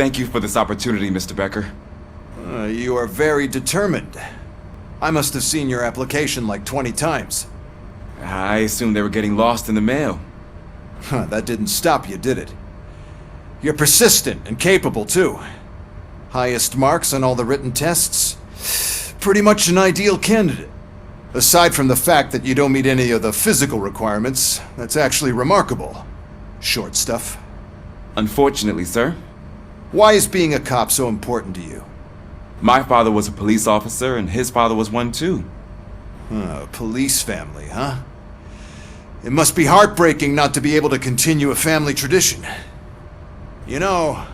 Thank you for this opportunity, Mr. Becker. You are very determined. I must have seen your application like 20 times. I assumed they were getting lost in the mail. That didn't stop you, did it? You're persistent and capable, too. Highest marks on all the written tests. Pretty much an ideal candidate. Aside from the fact that you don't meet any of the physical requirements, that's actually remarkable. Short stuff. Unfortunately, sir. Why is being a cop so important to you? My father was a police officer, and his father was one too. Police family, huh? It must be heartbreaking not to be able to continue a family tradition. You know,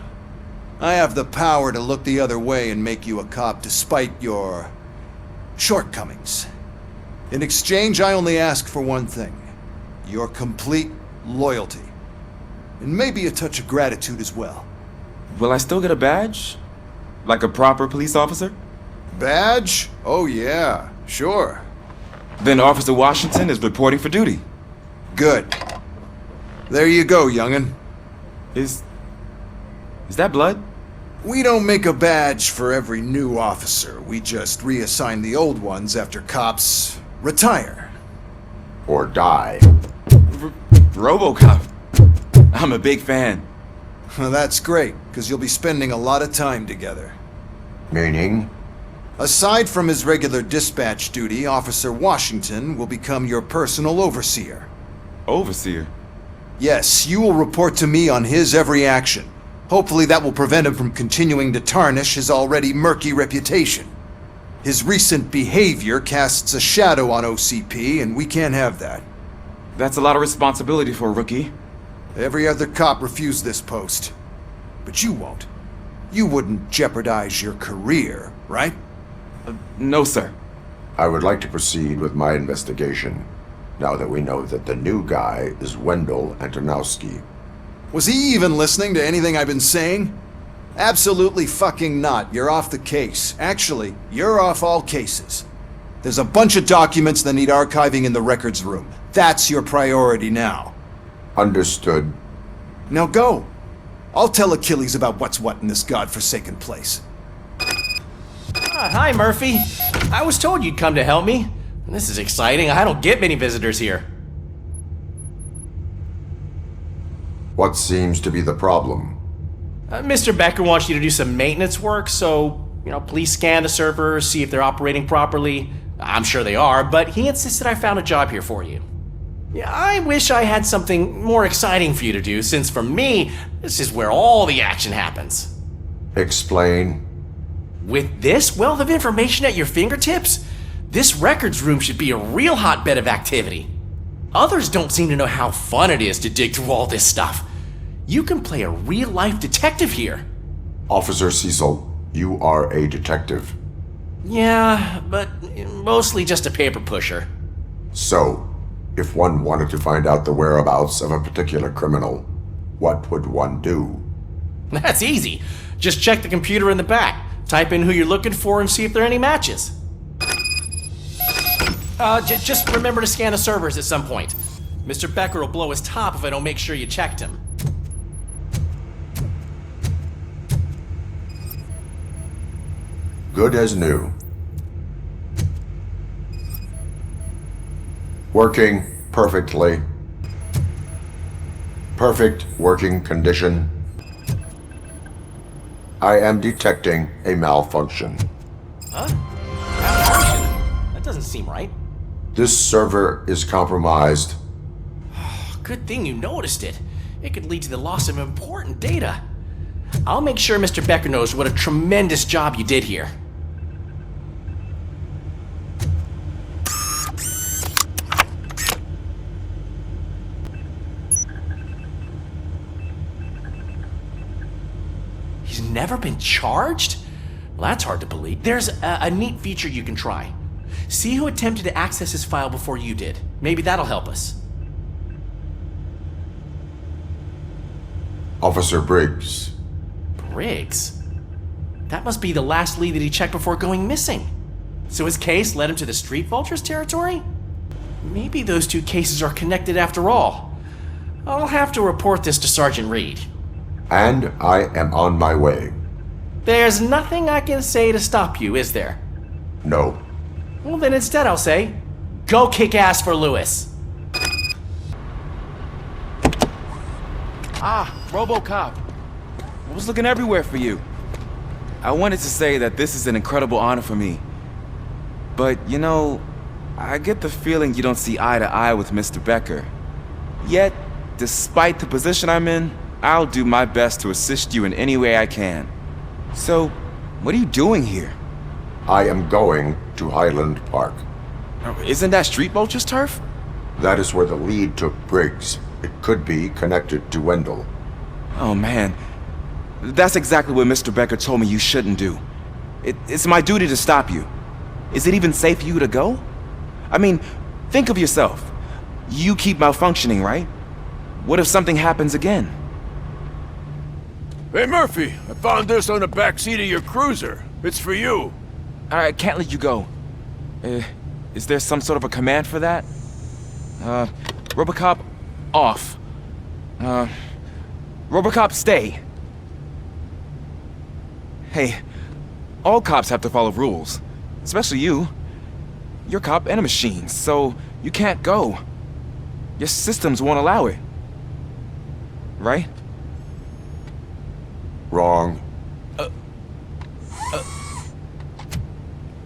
I have the power to look the other way and make you a cop despite your shortcomings. In exchange, I only ask for one thing. Your complete loyalty. And maybe a touch of gratitude as well. Will I still get a badge? Like a proper police officer? Badge? Oh yeah, sure. Then Officer Washington is reporting for duty. Good. There you go, young'un. Is that blood? We don't make a badge for every new officer. We just reassign the old ones after cops retire. Or die. RoboCop. I'm a big fan. That's great, because you'll be spending a lot of time together. Meaning? Aside from his regular dispatch duty, Officer Washington will become your personal overseer. Overseer? Yes, you will report to me on his every action. Hopefully that will prevent him from continuing to tarnish his already murky reputation. His recent behavior casts a shadow on OCP, and we can't have that. That's a lot of responsibility for a rookie. Every other cop refused this post. But you won't. You wouldn't jeopardize your career, right? No, sir. I would like to proceed with my investigation, now that we know that the new guy is Wendell Antonowski. Was he even listening to anything I've been saying? Absolutely fucking not. You're off the case. Actually, you're off all cases. There's a bunch of documents that need archiving in the records room. That's your priority now. Understood. Now go. I'll tell Achilles about what's what in this godforsaken place. Hi, Murphy. I was told you'd come to help me. This is exciting. I don't get many visitors here. What seems to be the problem? Mr. Becker wants you to do some maintenance work, so, please scan the servers, see if they're operating properly. I'm sure they are, but he insisted I found a job here for you. Yeah, I wish I had something more exciting for you to do, since for me, this is where all the action happens. Explain. With this wealth of information at your fingertips, this records room should be a real hotbed of activity. Others don't seem to know how fun it is to dig through all this stuff. You can play a real-life detective here. Officer Cecil, you are a detective. Yeah, but mostly just a paper pusher. So, if one wanted to find out the whereabouts of a particular criminal, what would one do? That's easy. Just check the computer in the back, type in who you're looking for, and see if there are any matches. Just remember to scan the servers at some point. Mr. Becker will blow his top if I don't make sure you checked him. Good as new. Working perfectly. Perfect working condition. I am detecting a malfunction. Huh? Malfunction? That doesn't seem right. This server is compromised. Good thing you noticed it. It could lead to the loss of important data. I'll make sure Mr. Becker knows what a tremendous job you did here. He's never been charged? Well, that's hard to believe. There's a neat feature you can try. See who attempted to access his file before you did. Maybe that'll help us. Officer Briggs. Briggs? That must be the last lead that he checked before going missing. So his case led him to the Street Vultures territory? Maybe those two cases are connected after all. I'll have to report this to Sergeant Reed. And I am on my way. There's nothing I can say to stop you, is there? No. Well, then instead I'll say, go kick ass for Lewis. Ah, RoboCop. I was looking everywhere for you. I wanted to say that this is an incredible honor for me. But, you know, I get the feeling you don't see eye to eye with Mr. Becker. Yet, despite the position I'm in, I'll do my best to assist you in any way I can. So, what are you doing here? I am going to Highland Park. Isn't that Street Vulture's turf? That is where the lead took Briggs. It could be connected to Wendell. Oh man, that's exactly what Mr. Becker told me you shouldn't do. It's my duty to stop you. Is it even safe for you to go? I mean, think of yourself. You keep malfunctioning, right? What if something happens again? Hey, Murphy, I found this on the back seat of your cruiser. It's for you. I can't let you go. Is there some sort of a command for that? RoboCop, off. RoboCop, stay. Hey, all cops have to follow rules. Especially you. You're a cop and a machine, so you can't go. Your systems won't allow it. Right? Wrong.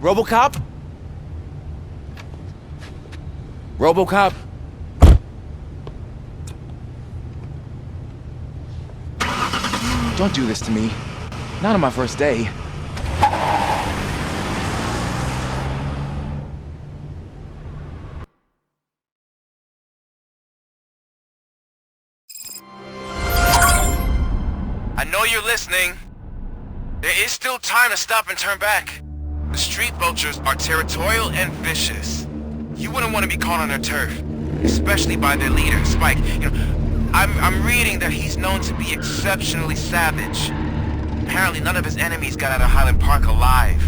RoboCop? RoboCop? Don't do this to me. Not on my first day. I know you're listening. There is still time to stop and turn back. The street vultures are territorial and vicious. You wouldn't want to be caught on their turf, especially by their leader, Spike. You know, I'm reading that he's known to be exceptionally savage. Apparently none of his enemies got out of Highland Park alive.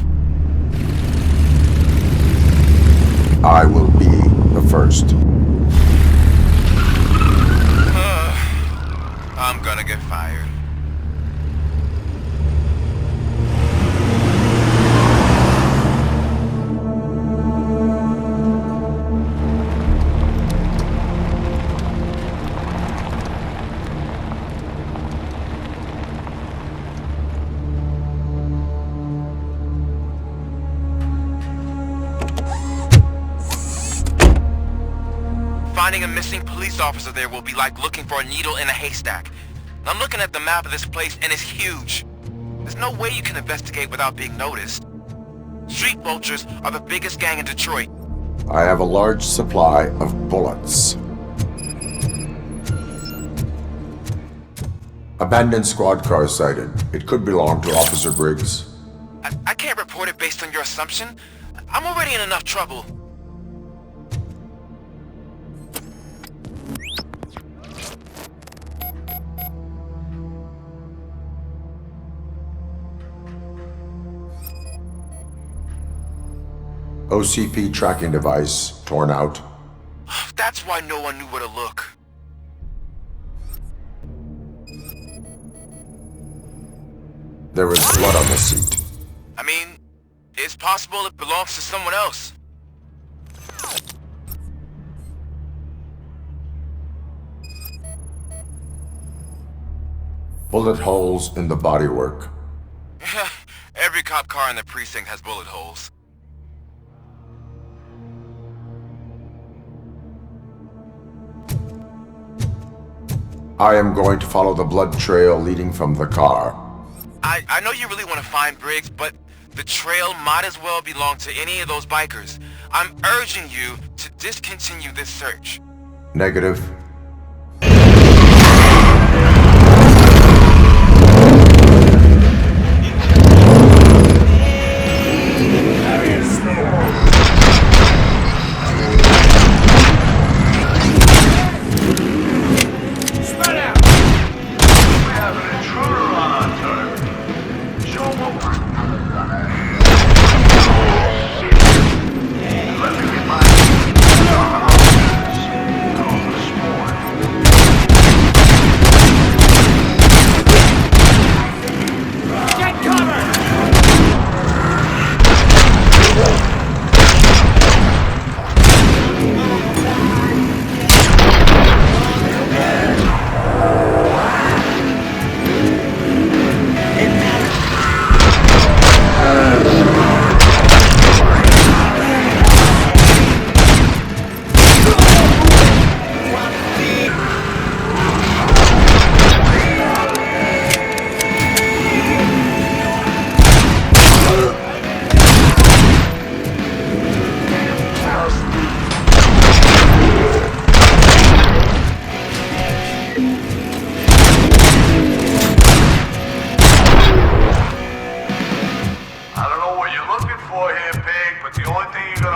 I will be the first. I'm gonna get fired. Finding a missing police officer there will be like looking for a needle in a haystack. I'm looking at the map of this place and it's huge. There's no way you can investigate without being noticed. Street vultures are the biggest gang in Detroit. I have a large supply of bullets. Abandoned squad car sighted. It could belong to Officer Briggs. I can't report it based on your assumption. I'm already in enough trouble. OCP tracking device torn out. That's why no one knew where to look. There is blood on the seat. I mean, it's possible it belongs to someone else. Bullet holes in the bodywork. Every cop car in the precinct has bullet holes. I am going to follow the blood trail leading from the car. I know you really want to find Briggs, but the trail might as well belong to any of those bikers. I'm urging you to discontinue this search. Negative.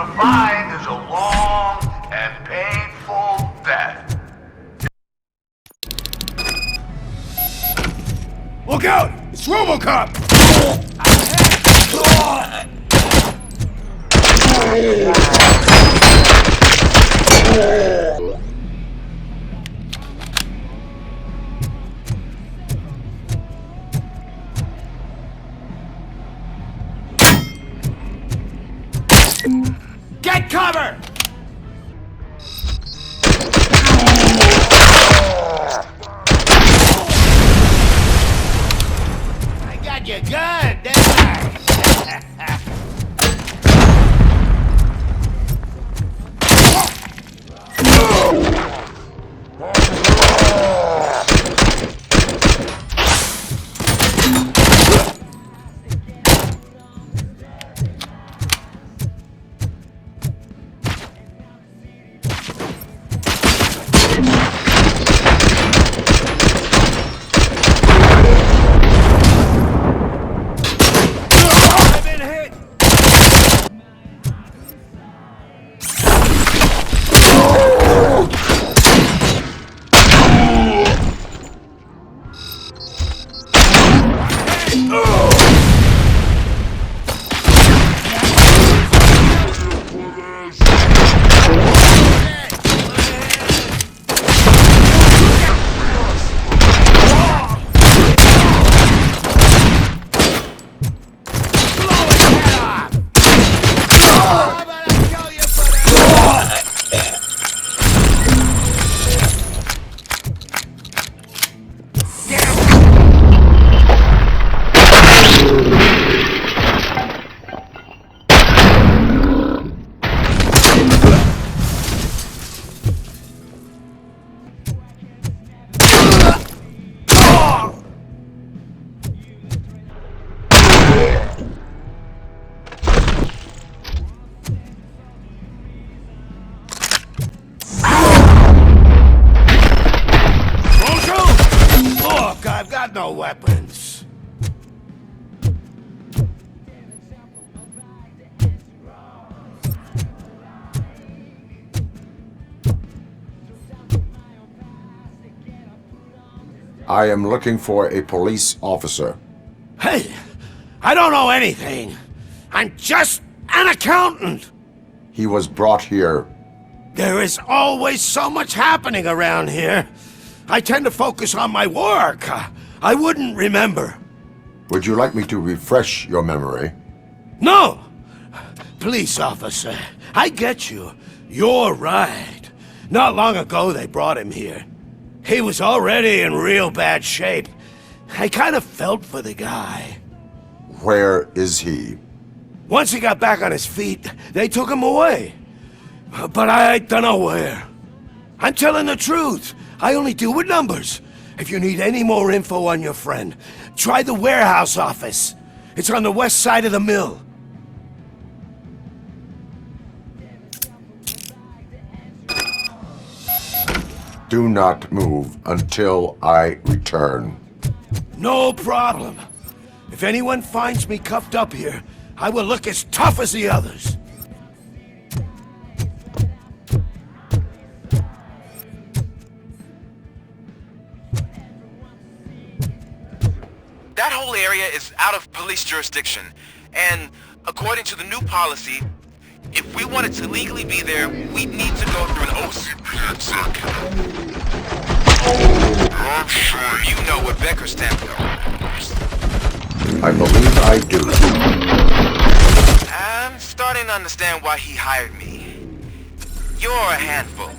gonna find is a long and painful death. Look out! It's RoboCop! Get cover! I got you good, didn't I? Look, I've got no weapons. I am looking for a police officer. Hey, I don't know anything. I'm just an accountant. He was brought here. There is always so much happening around here. I tend to focus on my work. I wouldn't remember. Would you like me to refresh your memory? No! Police officer, I get you. You're right. Not long ago they brought him here. He was already in real bad shape. I kind of felt for the guy. Where is he? Once he got back on his feet, they took him away. But I don't know where. I'm telling the truth. I only deal with numbers. If you need any more info on your friend, try the warehouse office. It's on the west side of the mill. Do not move until I return. No problem. If anyone finds me cuffed up here, I will look as tough as the others. That whole area is out of police jurisdiction, and according to the new policy, if we wanted to legally be there, we'd need to go through an OCP circuit. I'm sure you know what Becker stands for. I believe I do. I'm starting to understand why he hired me. You're a handful.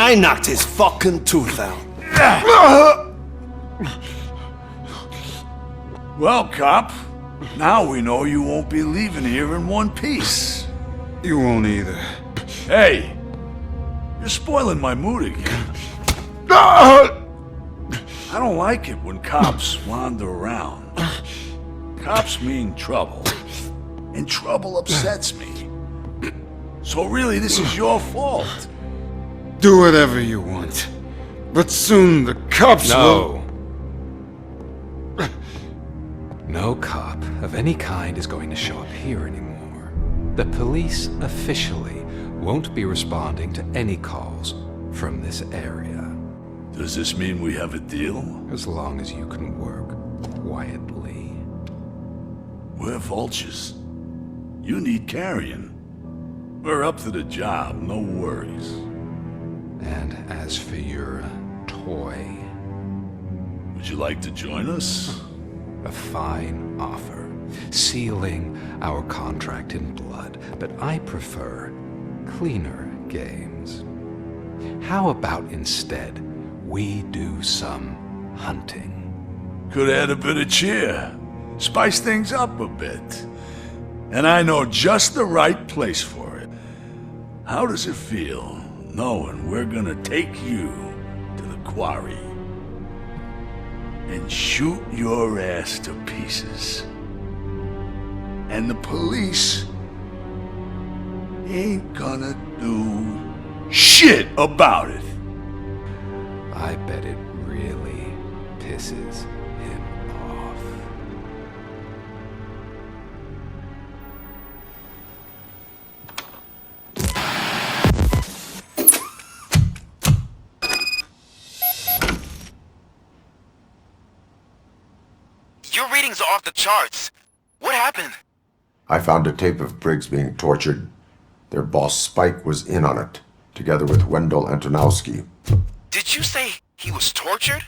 I knocked his fucking tooth out. Well, cop, now we know you won't be leaving here in one piece. You won't either. Hey, you're spoiling my mood again. I don't like it when cops wander around. Cops mean trouble, and trouble upsets me. So really, this is your fault. Do whatever you want. But soon the cops will... No cop of any kind is going to show up here anymore. The police officially won't be responding to any calls from this area. Does this mean we have a deal? As long as you can work quietly. We're vultures. You need carrion. We're up to the job, no worries. And as for your toy, Would you like to join us? a fine offer, sealing our contract in blood, but I prefer cleaner games. How about instead we do some hunting? Could add a bit of cheer. Spice things up a bit. And I know just the right place for it. How does it feel knowing we're gonna take you to the quarry and shoot your ass to pieces? And the police ain't gonna do shit about it. I bet it really pisses him off. Your readings are off the charts. What happened? I found a tape of Briggs being tortured. Their boss Spike was in on it, together with Wendell Antonowski. Did you say he was tortured?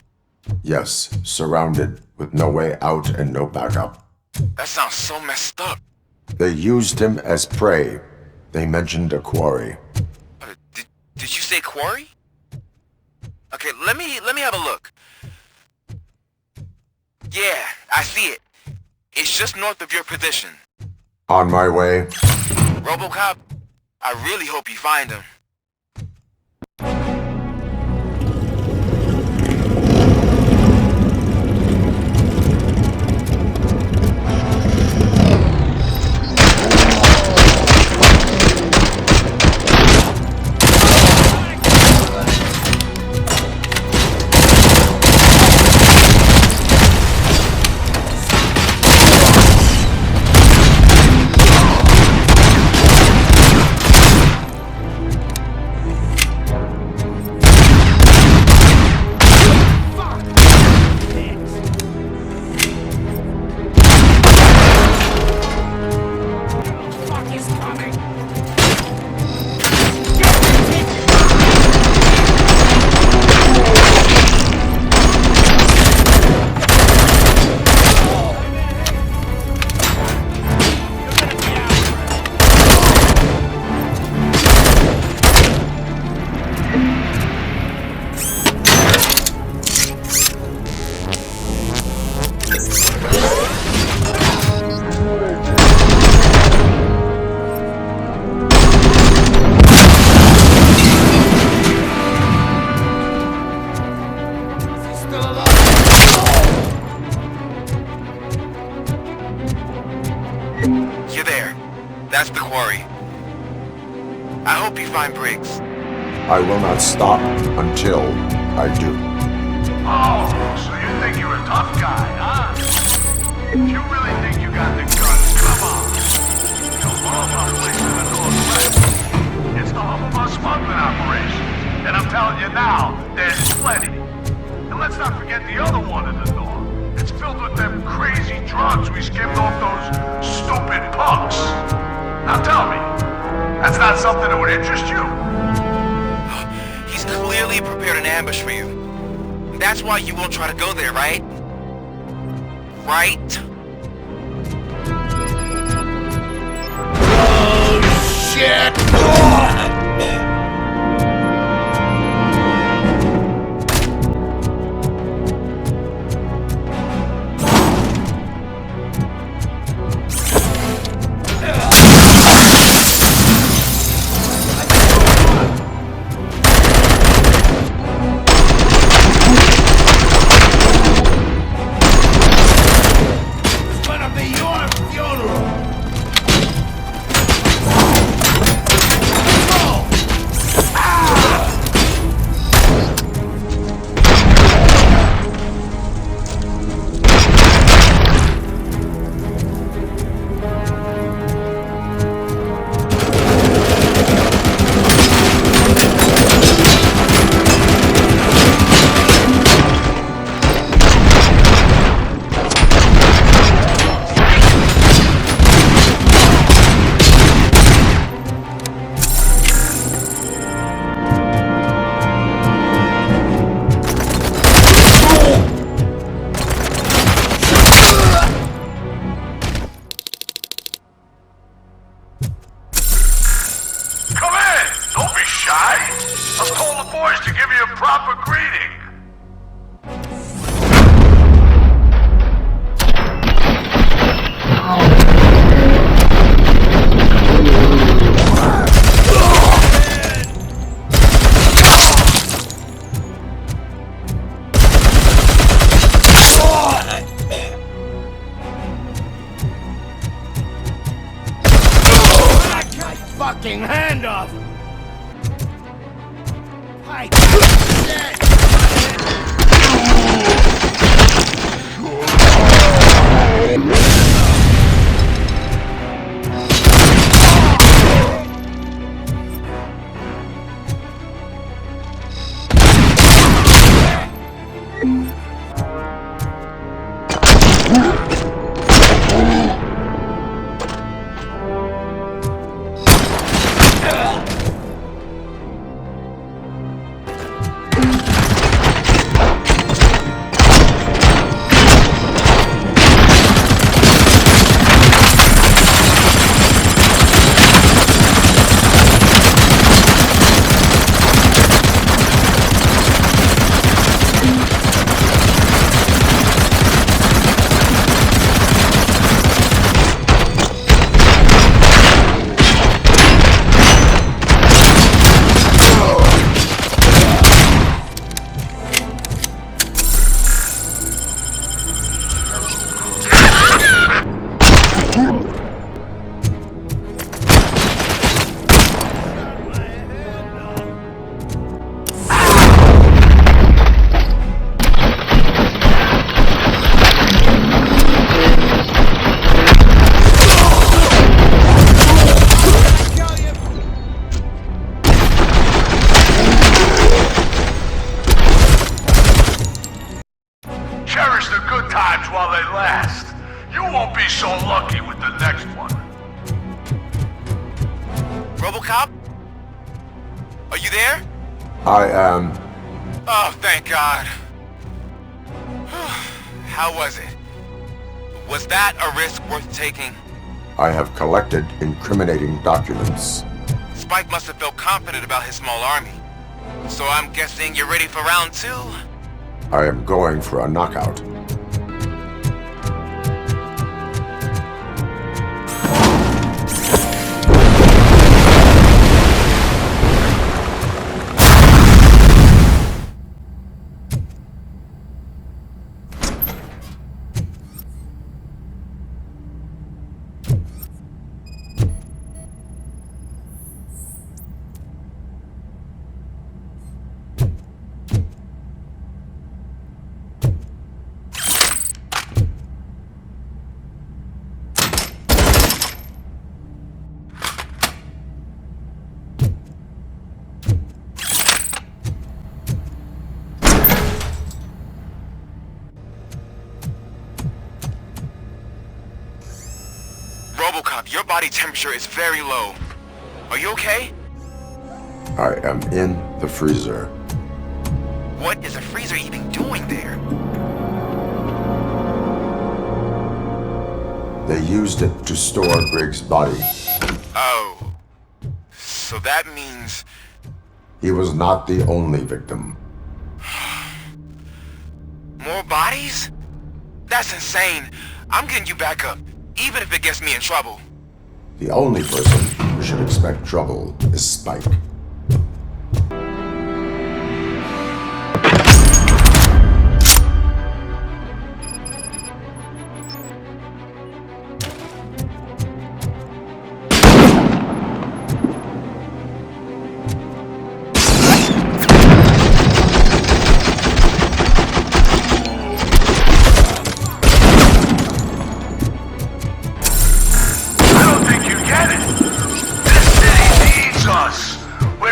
Yes, surrounded, with no way out and no backup. That sounds so messed up. They used him as prey. They mentioned a quarry. Did you say quarry? Okay, let me have a look. Yeah, I see it. It's just north of your position. On my way. RoboCop, I really hope you find him. You're there. That's the quarry. I hope you find Briggs. I will not stop until I do. Oh, so you think you're a tough guy, huh? If you really think you got the guns, come on. You'll blow up our place in the Northwest. It's the home of our smuggling operations. And I'm telling you now, there's plenty. And let's not forget the other one in the north. It's filled with them crazy drugs we skimmed off those stupid punks. Now tell me, that's not something that would interest you? He's clearly prepared an ambush for you. That's why you won't try to go there, right? Right? Oh, shit! I've told the boys to give you a proper greeting. Fucking hand off! Cherish the good times while they last. You won't be so lucky with the next one. RoboCop? Are you there? I am. Oh, thank God. How was it? Was that a risk worth taking? I have collected incriminating documents. Spike must have felt confident about his small army. So I'm guessing you're ready for round 2? I am going for a knockout. RoboCop, your body temperature is very low. Are you okay? I am in the freezer. What is a freezer even doing there? They used it to store Briggs' body. Oh. So that means... He was not the only victim. more bodies? That's insane. I'm getting you back up, even if it gets me in trouble. The only person who should expect trouble is Spike.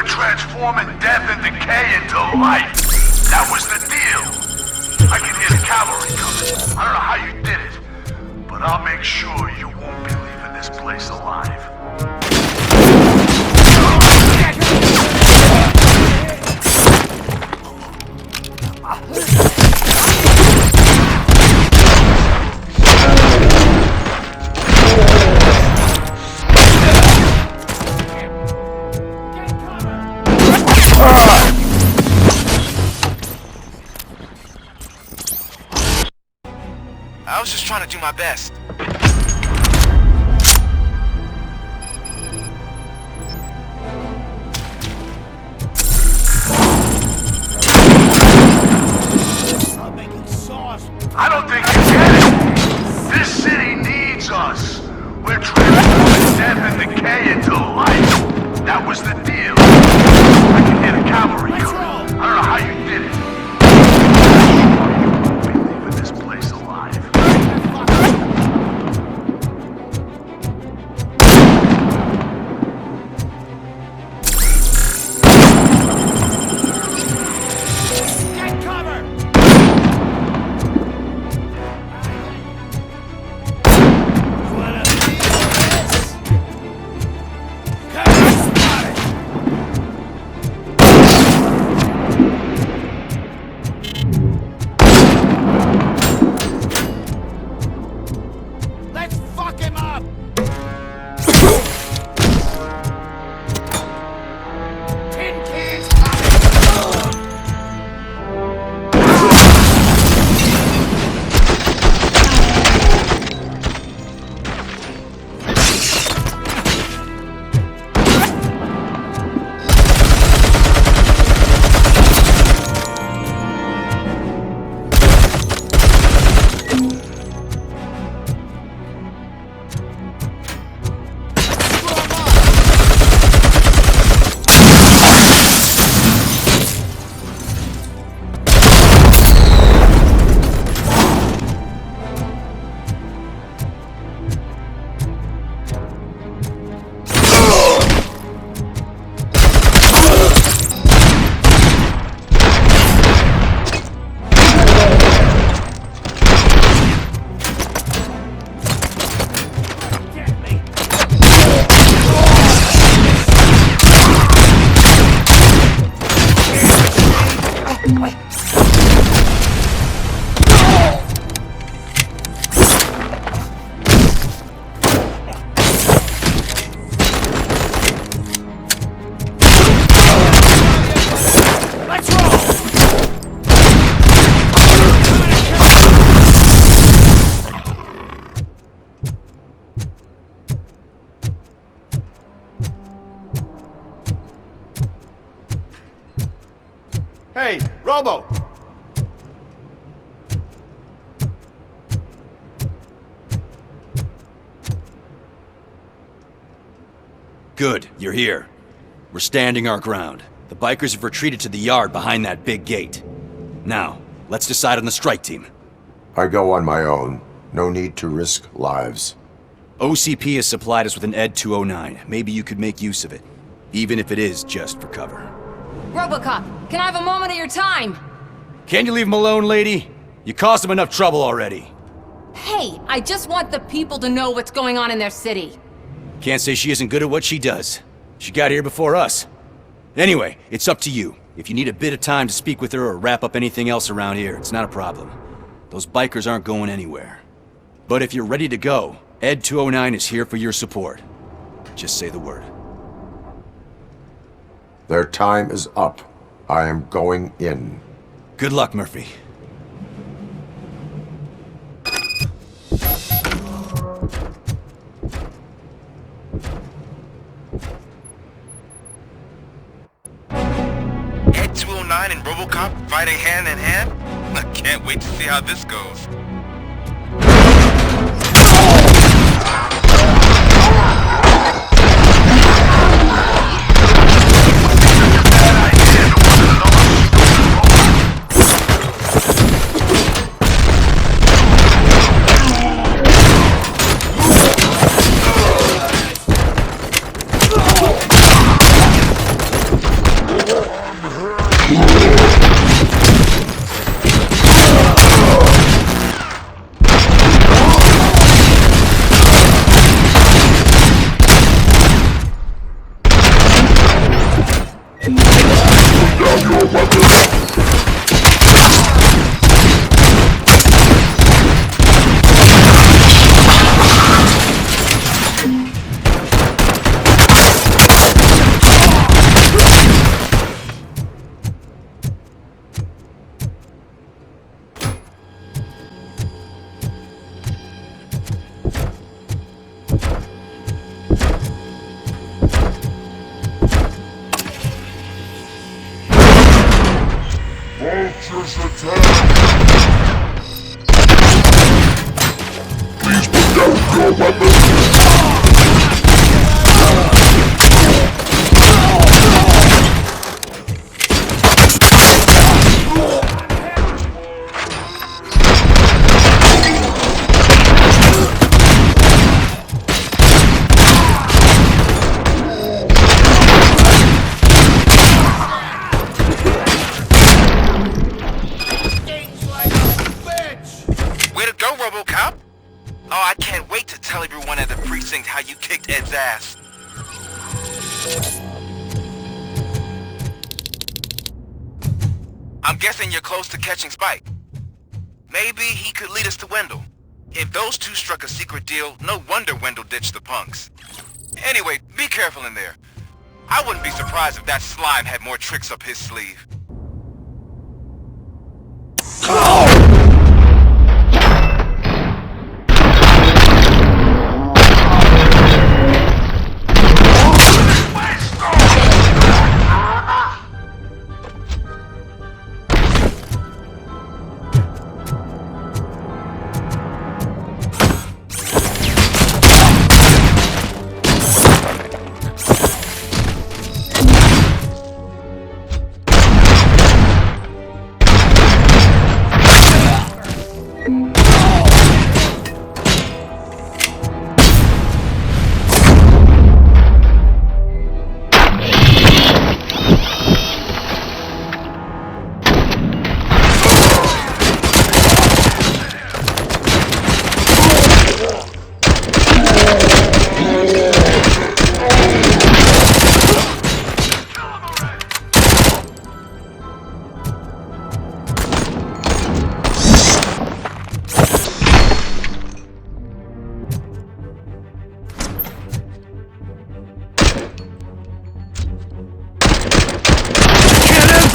Transforming death and decay into life. That was the deal. I can hear the cavalry coming. I don't know how you did it, but I'll make sure you won't be leaving this place alive. my best. I don't think you get it. This city needs us. We're transforming death and decay into life. That was the deal. I can hear the cavalry coming. I don't know how you did it. You won't be leaving this place alive. Get cover! You wanna leave this? Cover spotted! Let's fuck him up! Tin cans coming! Let's roll! Hey, Robo! Good, you're here. We're standing our ground. The bikers have retreated to the yard behind that big gate. Now, let's decide on the strike team. I go on my own. No need to risk lives. OCP has supplied us with an ED 209. Maybe you could make use of it, even if it is just for cover. RoboCop, can I have a moment of your time? Can you leave him alone, lady? You caused him enough trouble already. Hey, I just want the people to know what's going on in their city. Can't say she isn't good at what she does. She got here before us. Anyway, it's up to you. If you need a bit of time to speak with her or wrap up anything else around here, it's not a problem. Those bikers aren't going anywhere. But if you're ready to go, ED 209 is here for your support. Just say the word. Their time is up. I am going in. Good luck, Murphy. Ed 209 and RoboCop fighting hand in hand? I can't wait to see how this goes. vultures attack! Please put down your weapon! Way to go, RoboCop! Oh, I can't wait to tell everyone at the precinct how you kicked Ed's ass. I'm guessing you're close to catching Spike. Maybe he could lead us to Wendell. If those two struck a secret deal, no wonder Wendell ditched the punks. Anyway, be careful in there. I wouldn't be surprised if that slime had more tricks up his sleeve.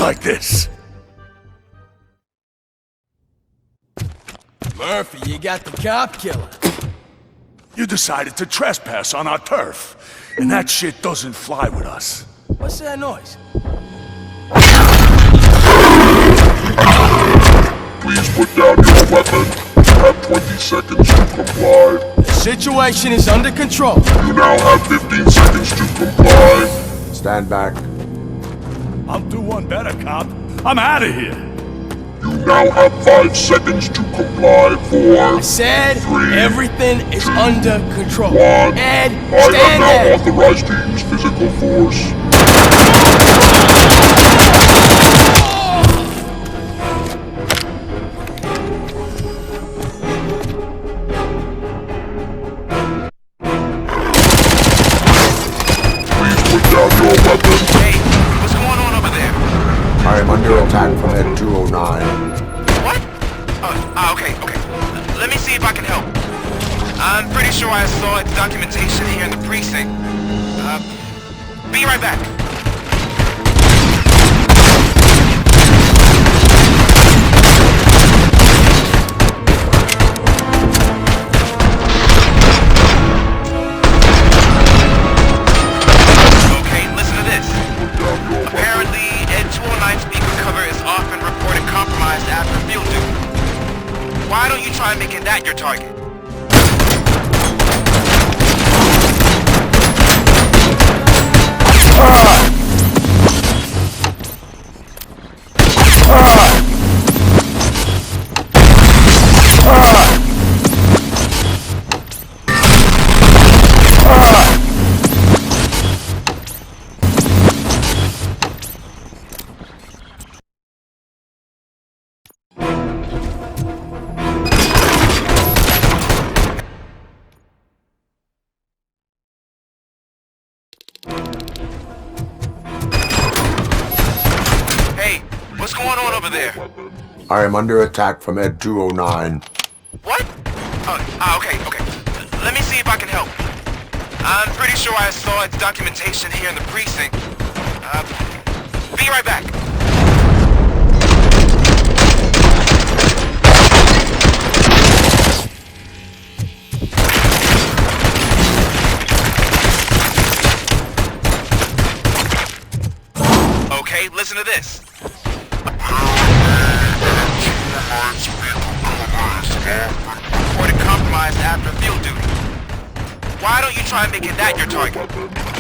Like this. Murphy, you got the cop killer. You decided to trespass on our turf, and that shit doesn't fly with us. What's that noise? Please put down your weapon. You have 20 seconds to comply. The situation is under control. You now have 15 seconds to comply. Stand back. I'll do one better, cop. I'm out of here. You now have 5 seconds to comply. 4, I said 3, everything is 2, under control. 1. Ed, I am stand now there. authorized to use physical force. Please put down your weapon. Hey, what's going on over there? I am under attack from Ed 209. What? Okay. Let me see if I can help. I'm pretty sure I saw its documentation here in the precinct. Be right back. Okay, listen to this. Apparently, Ed 209's speaker cover is often reported compromised after field duty. Why don't you try making that your target? Hey, what's going on over there? I am under attack from Ed 209. What? Okay. Let me see if I can help. I'm pretty sure I saw its documentation here in the precinct. Be right back. Okay, listen to this. Reported compromised after field duty. Why don't you try making that your target?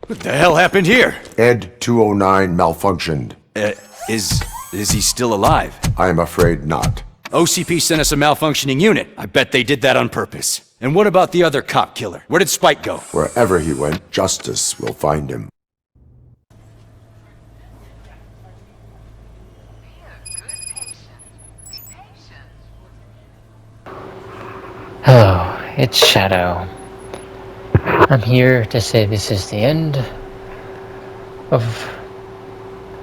What the hell happened here? Ed 209 malfunctioned. Is he still alive? I am afraid not. OCP sent us a malfunctioning unit. I bet they did that on purpose. And what about the other cop killer? Where did Spike go? Wherever he went, justice will find him. Hello, it's Shadow. I'm here to say this is the end of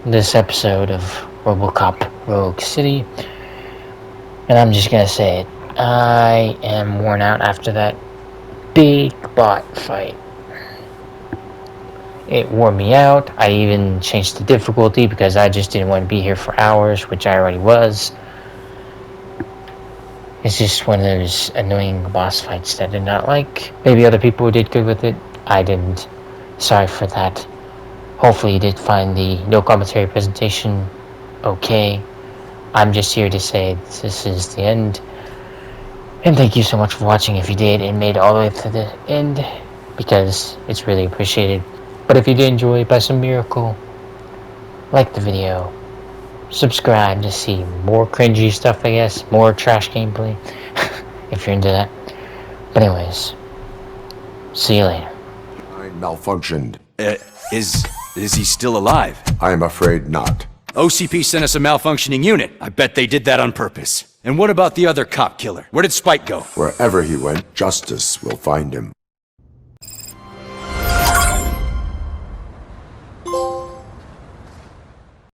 this episode of RoboCop Rogue City. And I'm just gonna say it. I am worn out after that big bot fight. It wore me out. I even changed the difficulty because I just didn't want to be here for hours, which I already was. It's just one of those annoying boss fights that I did not like. Maybe other people did good with it. I didn't. Sorry for that. Hopefully you did find the no commentary presentation okay. I'm just here to say this is the end. And thank you so much for watching if you did and made it all the way to the end, because it's really appreciated. But if you did enjoy by some miracle, like the video, subscribe to see more cringy stuff, I guess, more trash gameplay, if you're into that. But anyways, see you later. Malfunctioned. Is he still alive? I am afraid not. OCP sent us a malfunctioning unit. I bet they did that on purpose. And what about the other cop killer? Where did Spike go? Wherever he went, justice will find him.